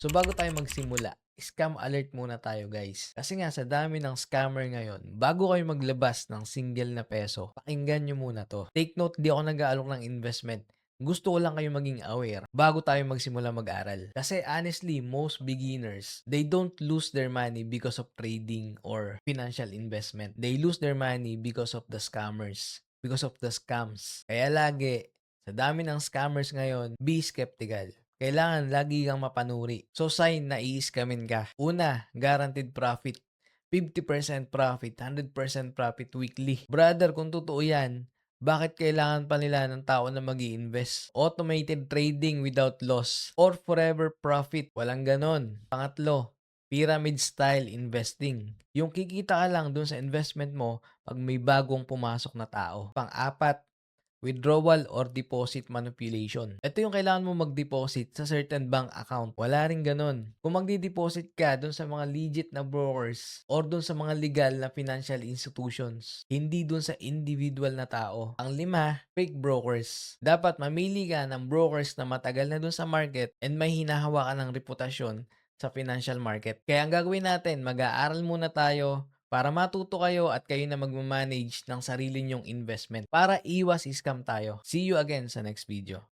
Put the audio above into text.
So bago tayo magsimula, scam alert muna tayo guys. Kasi nga sa dami ng scammer ngayon, bago kayo maglabas ng single na peso, pakinggan nyo muna to. Take note, di ako nag-aalok ng investment. Gusto ko lang kayo maging aware bago tayo magsimula mag-aral. Kasi honestly, most beginners, they don't lose their money because of trading or financial investment. They lose their money because of the scammers, because of the scams. Kaya lagi, sa dami ng scammers ngayon, be skeptical. Kailangan lagi kang mapanuri. So sign na i-scamin ka. Una, guaranteed profit. 50% profit, 100% profit weekly. Brother, kung totoo yan, bakit kailangan pa nila ng tao na mag invest Automated trading without loss or forever profit. Walang ganon. Pangatlo, pyramid style investing. Yung kikita ka lang dun sa investment mo pag may bagong pumasok na tao. Pang-apat, withdrawal or deposit manipulation. Ito yung kailangan mo mag-deposit sa certain bank account. Wala rin ganun. Kung magdi-deposit ka dun sa mga legit na brokers or dun sa mga legal na financial institutions, hindi dun sa individual na tao. Ang lima, fake brokers. Dapat mamili ka ng brokers na matagal na dun sa market and may hinahawakan ng reputasyon sa financial market. Kaya ang gagawin natin, mag-aaral muna tayo para matuto kayo at kayo na magmamanage ng sarili nyong investment para iwas scam tayo. See you again sa next video.